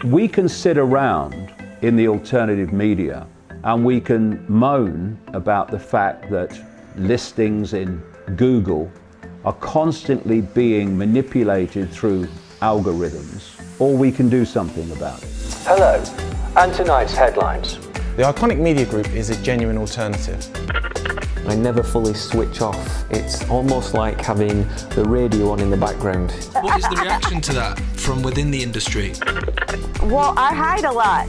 We can sit around in the alternative media and we can moan about the fact that listings in Google are constantly being manipulated through algorithms, or we can do something about it. Hello, and tonight's headlines. The Iconic Media Group is a genuine alternative. I never fully switch off. It's almost like having the radio on in the background. What is the reaction to that from within the industry? Well, I hide a lot.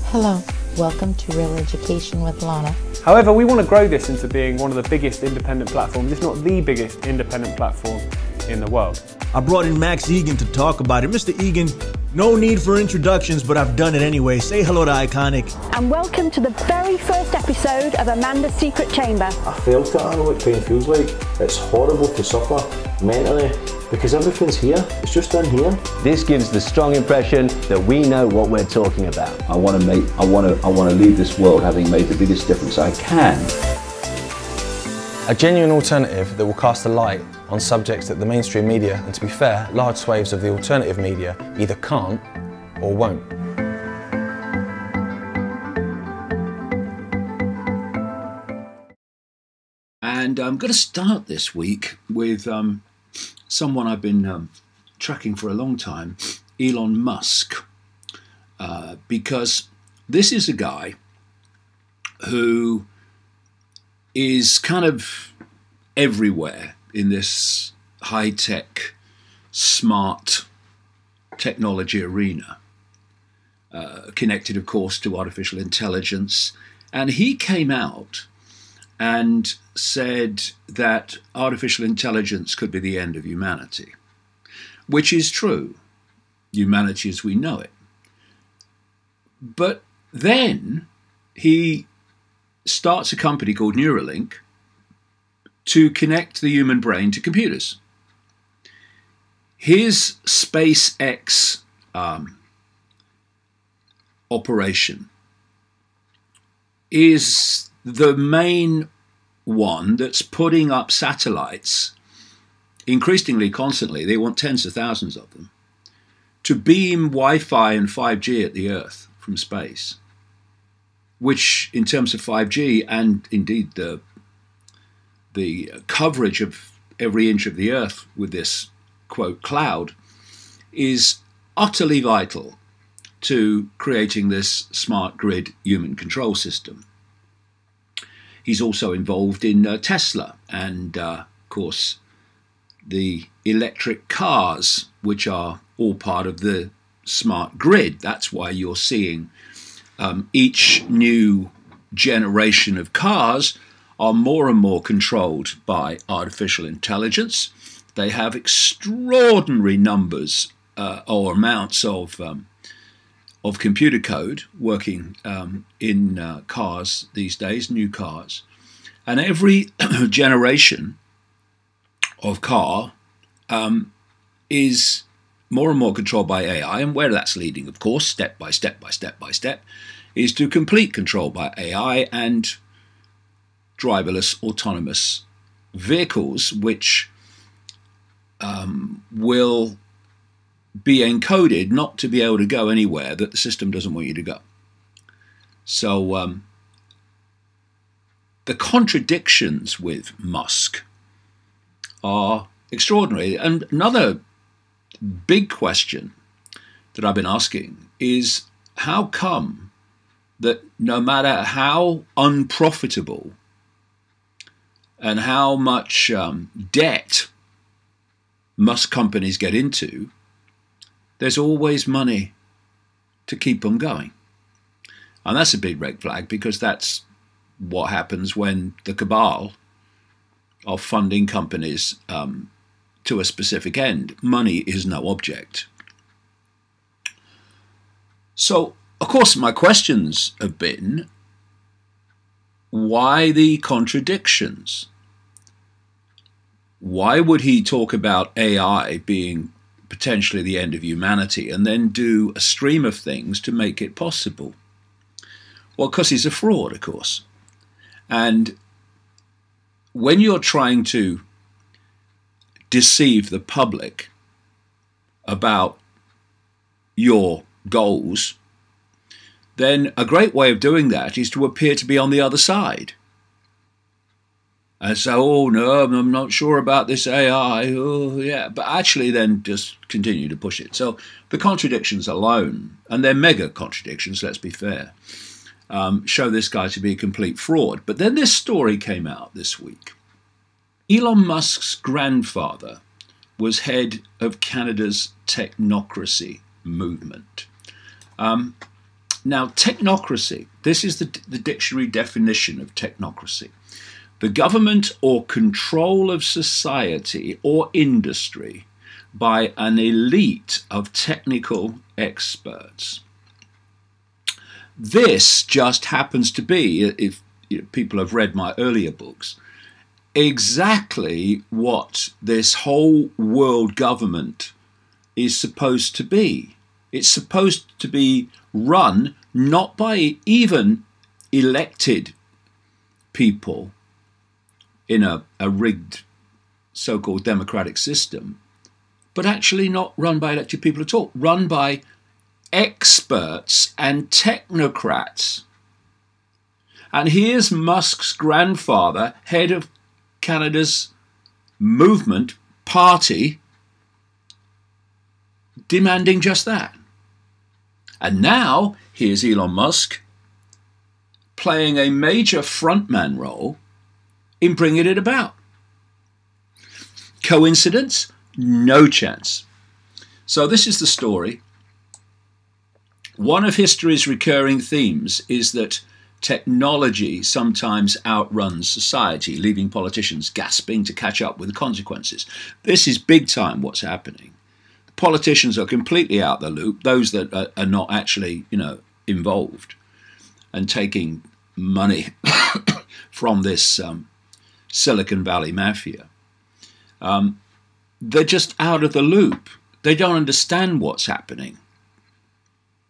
Hello, welcome to Real Education with Lana. However, we want to grow this into being one of the biggest independent platforms, if not the biggest independent platform in the world. I brought in Max Egan to talk about it. Mr. Egan, no need for introductions, but I've done it anyway. Say hello to Iconic. And welcome to the very first episode of Amanda's Secret Chamber. I failed to know what pain feels like. It's horrible to suffer mentally because everything's here. It's just in here. This gives the strong impression that we know what we're talking about. I want to leave this world having made the biggest difference I can. A genuine alternative that will cast a light on subjects that the mainstream media, and to be fair, large swathes of the alternative media, either can't or won't. And I'm going to start this week with someone I've been tracking for a long time, Elon Musk, because this is a guy who is kind of everywhere in this high-tech, smart technology arena, connected, of course, to artificial intelligence. And he came out and said that artificial intelligence could be the end of humanity, which is true, humanity as we know it. But then he starts a company called Neuralink to connect the human brain to computers. His SpaceX operation is the main one that's putting up satellites increasingly, constantly. They want tens of thousands of them to beam Wi-Fi and 5G at the Earth from space, which in terms of 5G and indeed the coverage of every inch of the Earth with this, quote, cloud, is utterly vital to creating this smart grid human control system. He's also involved in Tesla and, of course, the electric cars, which are all part of the smart grid. That's why you're seeing each new generation of cars are more and more controlled by artificial intelligence. They have extraordinary numbers or amounts of computer code working in cars these days, new cars. And every generation of car is more and more controlled by AI. And where that's leading, of course, step by step by step by step, is to complete control by AI and driverless autonomous vehicles, which will be encoded not to be able to go anywhere that the system doesn't want you to go. So the contradictions with Musk are extraordinary. And another big question that I've been asking is, how come that no matter how unprofitable and how much debt Musk companies get into, there's always money to keep them going? And that's a big red flag, because that's what happens when the cabal of funding companies to a specific end. Money is no object. So, of course, my questions have been, why the contradictions? Why would he talk about AI being potentially the end of humanity and then do a stream of things to make it possible? Well, because he's a fraud, of course. And when you're trying to deceive the public about your goals, then a great way of doing that is to appear to be on the other side. And so, oh no, I'm not sure about this AI, oh yeah, but actually then just continue to push it. So the contradictions alone, and they're mega contradictions, let's be fair, show this guy to be a complete fraud. But then this story came out this week. Elon Musk's grandfather was head of Canada's technocracy movement. Now, technocracy, this is the dictionary definition of technocracy. The government or control of society or industry by an elite of technical experts. This just happens to be, if people have read my earlier books, exactly what this whole world government is supposed to be. It's supposed to be run not by even elected people in a rigged so-called democratic system, but actually not run by elected people at all, run by experts and technocrats. And here's Musk's grandfather, head of Canada's movement party, demanding just that. And now here's Elon Musk playing a major frontman role in bringing it about. Coincidence? No chance. So this is the story. One of history's recurring themes is that technology sometimes outruns society, leaving politicians gasping to catch up with the consequences. This is big time what's happening. The politicians are completely out the loop, those that are not actually, involved and taking money from this Silicon Valley mafia. They're just out of the loop. They don't understand what's happening.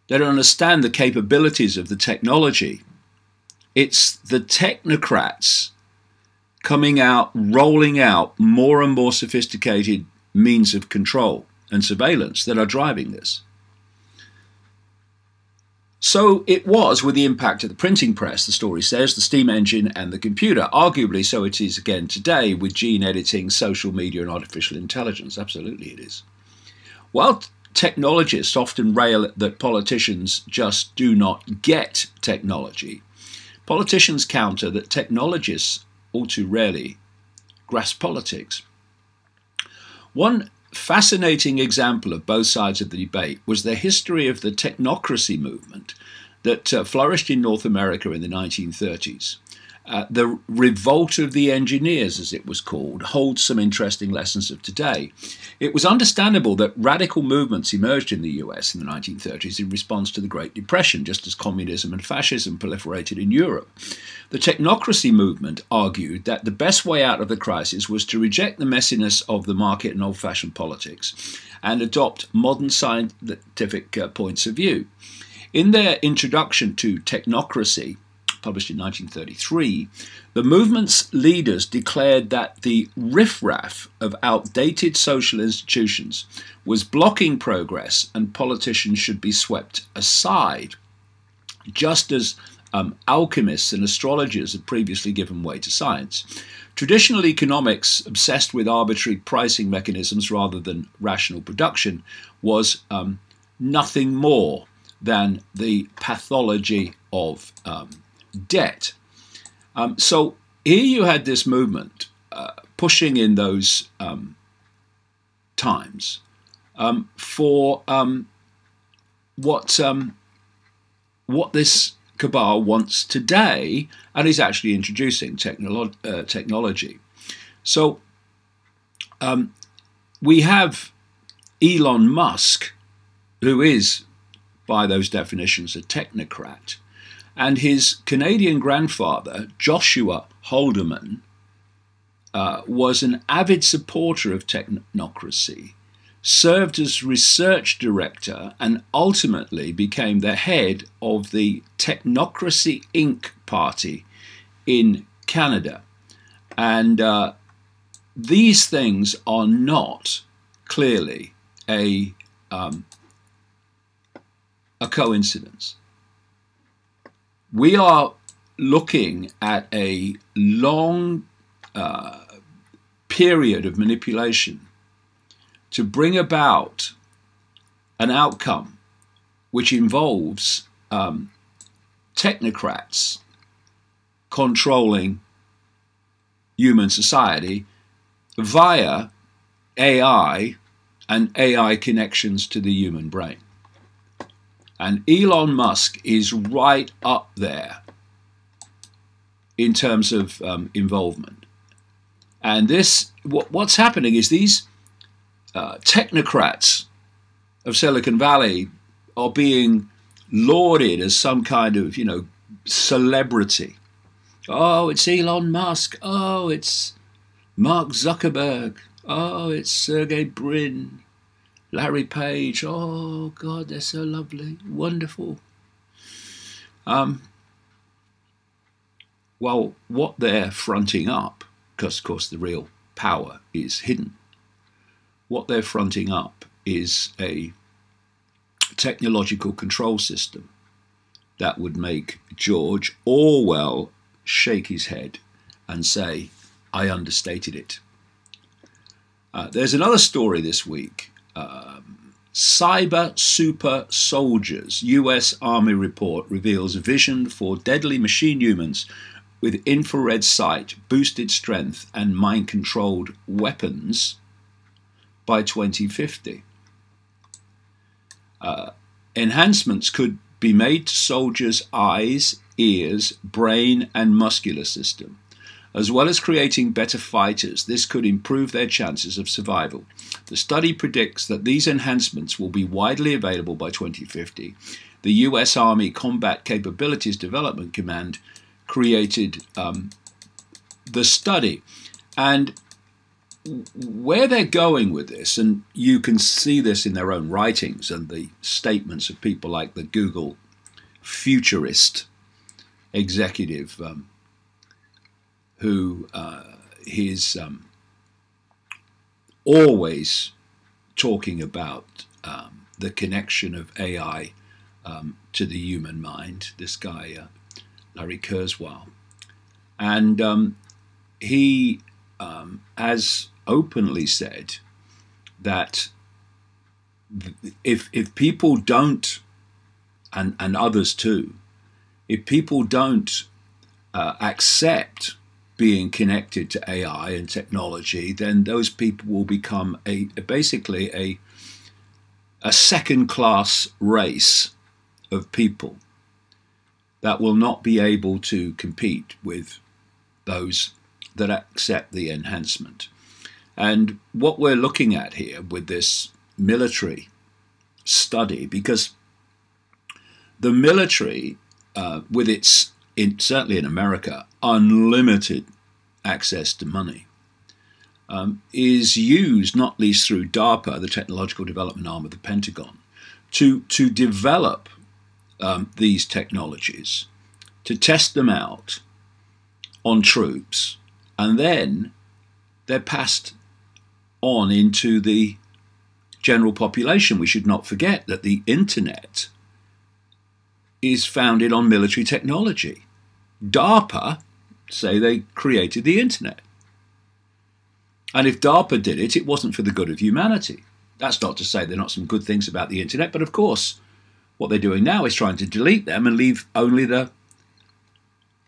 They don't understand the capabilities of the technology. It's the technocrats coming out, rolling out more and more sophisticated means of control and surveillance that are driving this. So it was with the impact of the printing press, the story says, the steam engine and the computer. Arguably so it is again today with gene editing, social media and artificial intelligence. Absolutely it is. While technologists often rail that politicians just do not get technology, politicians counter that technologists all too rarely grasp politics. One fascinating example of both sides of the debate was the history of the technocracy movement that flourished in North America in the 1930s. The revolt of the engineers, as it was called, holds some interesting lessons of today. It was understandable that radical movements emerged in the US in the 1930s in response to the Great Depression, just as communism and fascism proliferated in Europe. The technocracy movement argued that the best way out of the crisis was to reject the messiness of the market and old-fashioned politics and adopt modern scientific points of view. In their introduction to Technocracy, published in 1933, the movement's leaders declared that the riffraff of outdated social institutions was blocking progress and politicians should be swept aside, just as alchemists and astrologers had previously given way to science. Traditional economics, obsessed with arbitrary pricing mechanisms rather than rational production, was nothing more than the pathology of debt. So here you had this movement pushing in those times for what this cabal wants today, and is actually introducing technology. So we have Elon Musk, who is, by those definitions, a technocrat, and his Canadian grandfather, Joshua Haldeman, was an avid supporter of technocracy, served as research director, and ultimately became the head of the Technocracy Inc. party in Canada. And these things are not clearly a coincidence. We are looking at a long period of manipulation to bring about an outcome which involves technocrats controlling human society via AI and AI connections to the human brain. And Elon Musk is right up there in terms of involvement. And this, what's happening is these technocrats of Silicon Valley are being lauded as some kind of, celebrity. Oh, it's Elon Musk. Oh, it's Mark Zuckerberg. Oh, it's Sergey Brin, Larry Page. Oh, God, they're so lovely, wonderful. Well, what they're fronting up, because, of course, the real power is hidden, what they're fronting up is a technological control system that would make George Orwell shake his head and say, I understated it. There's another story this week. Cyber super soldiers. US Army report reveals vision for deadly machine humans with infrared sight, boosted strength, and mind-controlled weapons by 2050. Enhancements could be made to soldiers' eyes, ears, brain, and muscular system. As well as creating better fighters, this could improve their chances of survival. The study predicts that these enhancements will be widely available by 2050. The US Army Combat Capabilities Development Command created the study. And where they're going with this, and you can see this in their own writings and the statements of people like the Google futurist executive, who is always talking about the connection of AI to the human mind, this guy, Larry Kurzweil. And he has openly said that if people don't, and others too, if people don't accept being connected to AI and technology, then those people will become basically a second-class race of people that will not be able to compete with those that accept the enhancement. And what we're looking at here with this military study, because the military, with its, certainly in America, unlimited access to money, is used not least through DARPA, the technological development arm of the Pentagon, to develop these technologies, to test them out on troops, and then they're passed on into the general population. We should not forget that the internet is founded on military technology. DARPA say they created the internet. And if DARPA did it, it wasn't for the good of humanity. That's not to say there are not some good things about the internet, but of course, what they're doing now is trying to delete them and leave only the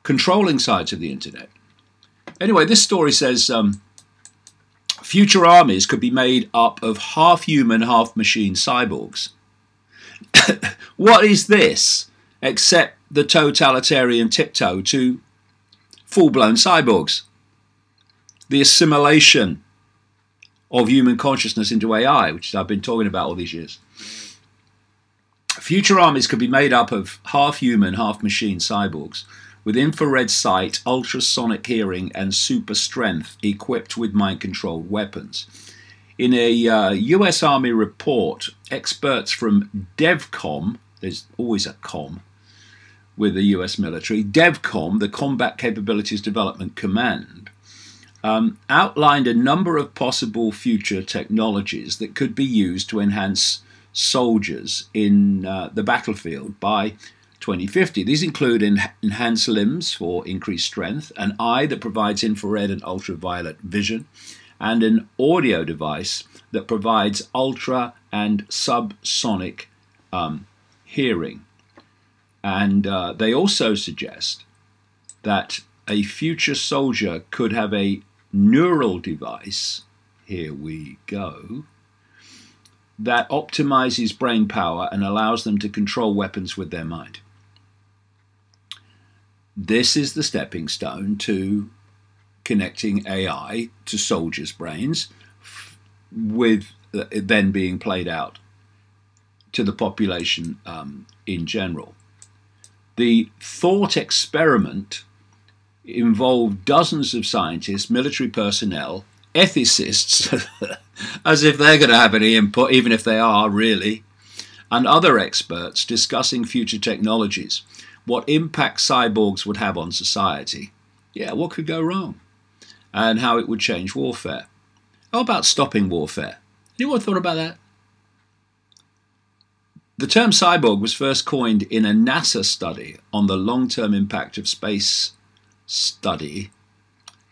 controlling sides of the internet. Anyway, this story says future armies could be made up of half human, half machine cyborgs. What is this except the totalitarian tiptoe to full-blown cyborgs? The assimilation of human consciousness into AI, which I've been talking about all these years. Future armies could be made up of half human, half machine cyborgs with infrared sight, ultrasonic hearing, and super strength, equipped with mind-controlled weapons. In a US Army report, experts from DEVCOM, there's always a com with the US military, DEVCOM, the Combat Capabilities Development Command, outlined a number of possible future technologies that could be used to enhance soldiers in the battlefield by 2050. These include enhanced limbs for increased strength, an eye that provides infrared and ultraviolet vision, and an audio device that provides ultra and subsonic hearing. And they also suggest that a future soldier could have a neural device, here we go, that optimizes brain power and allows them to control weapons with their mind. This is the stepping stone to connecting AI to soldiers' brains, with then being played out to the population in general. The thought experiment involved dozens of scientists, military personnel, ethicists, as if they're going to have any input, even if they are really, and other experts discussing future technologies, what impact cyborgs would have on society. Yeah, what could go wrong? And how it would change warfare. How about stopping warfare? Anyone thought about that? The term cyborg was first coined in a NASA study on the long-term impact of space study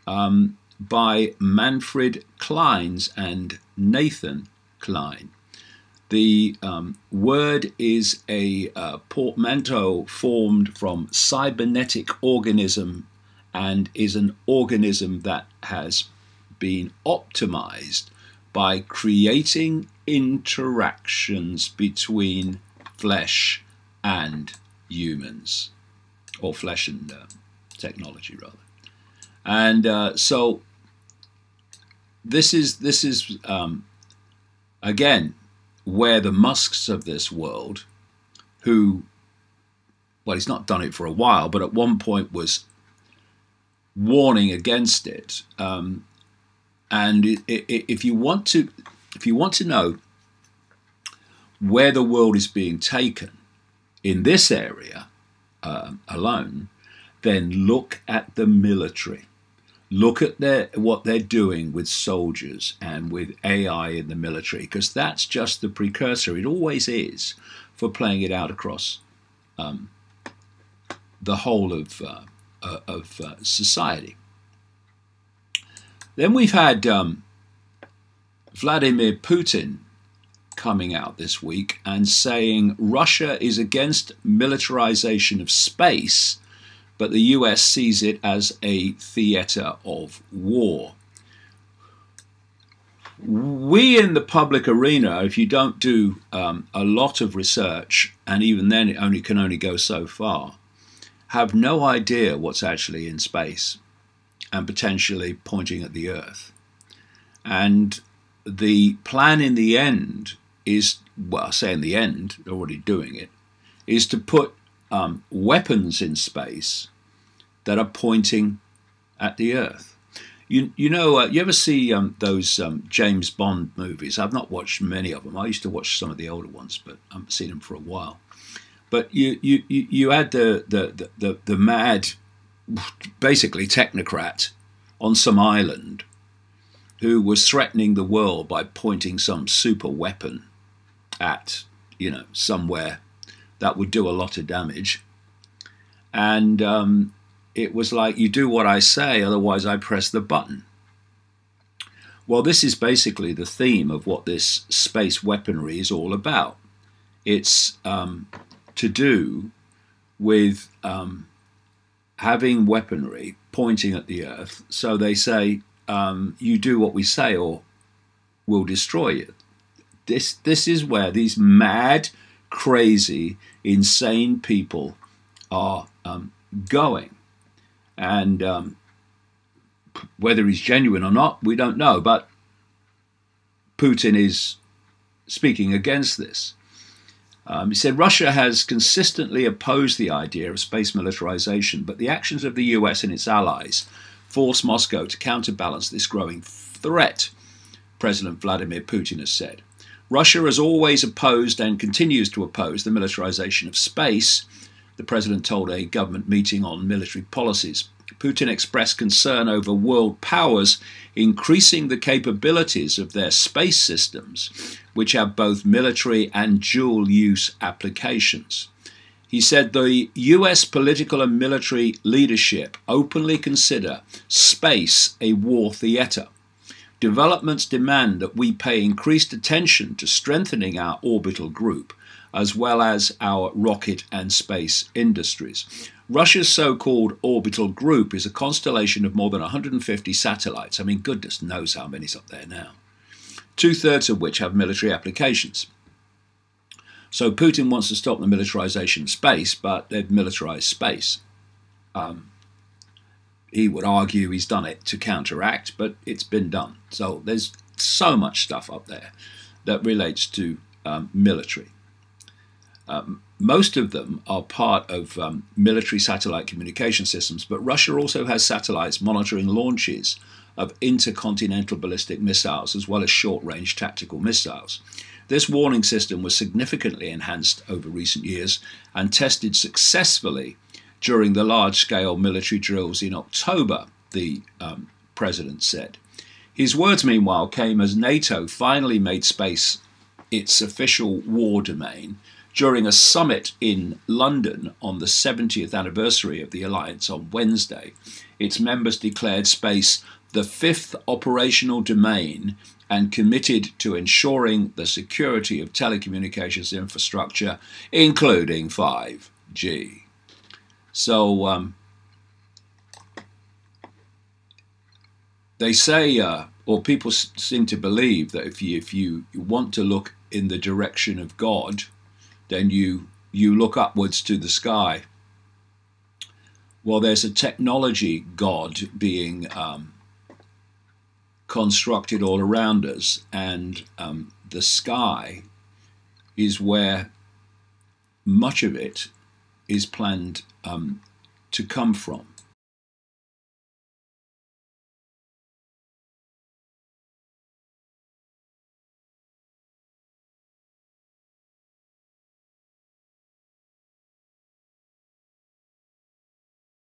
by Manfred Kleins and Nathan Klein. The word is a portmanteau formed from cybernetic organism and is an organism that has been optimized by creating interactions between flesh and humans, or flesh and technology rather. And so this is again where the Musks of this world, who, well, he's not done it for a while, but at one point was warning against it. And if you want to know where the world is being taken in this area alone, then look at the military. Look at what they're doing with soldiers and with AI in the military, because that's just the precursor. It always is, for playing it out across the whole of society. Then we've had Vladimir Putin coming out this week and saying Russia is against militarization of space, but the US sees it as a theater of war. We in the public arena, if you don't do a lot of research, and even then it can only go so far, have no idea what's actually in space and potentially pointing at the Earth. And the plan in the end is, well, I say in the end, they're already doing it, is to put weapons in space that are pointing at the Earth. You know, you ever see those James Bond movies? I've not watched many of them. I used to watch some of the older ones, but I haven't seen them for a while. But you had the mad, basically technocrat on some island who was threatening the world by pointing some super weapon at, somewhere that would do a lot of damage. And it was like, you do what I say, otherwise I press the button. Well, this is basically the theme of what this space weaponry is all about. It's to do with having weaponry pointing at the Earth. So they say, you do what we say or we'll destroy you. This is where these mad, crazy, insane people are going. And whether he's genuine or not, we don't know. But Putin is speaking against this. He said Russia has consistently opposed the idea of space militarization, but the actions of the US and its allies force Moscow to counterbalance this growing threat, President Vladimir Putin has said. Russia has always opposed and continues to oppose the militarization of space, the president told a government meeting on military policies. Putin expressed concern over world powers increasing the capabilities of their space systems, which have both military and dual-use applications. He said the US political and military leadership openly consider space a war theatre. Developments demand that we pay increased attention to strengthening our orbital group, as well as our rocket and space industries. Russia's so-called orbital group is a constellation of more than 150 satellites. I mean, goodness knows how many's up there now. 2/3 of which have military applications. So Putin wants to stop the militarization of space, but they've militarized space. He would argue he's done it to counteract, but it's been done. So there's so much stuff up there that relates to military. Most of them are part of military satellite communication systems, but Russia also has satellites monitoring launches of intercontinental ballistic missiles as well as short-range tactical missiles. This warning system was significantly enhanced over recent years and tested successfully during the large-scale military drills in October, the president said. His words, meanwhile, came as NATO finally made space its official war domain during a summit in London on the 70th anniversary of the alliance on Wednesday. Its members declared space the fifth operational domain and committed to ensuring the security of telecommunications infrastructure, including 5G. So they say, or people seem to believe, that if you want to look in the direction of God, then you look upwards to the sky. Well, there's a technology God being constructed all around us, and the sky is where much of it is planned to come from.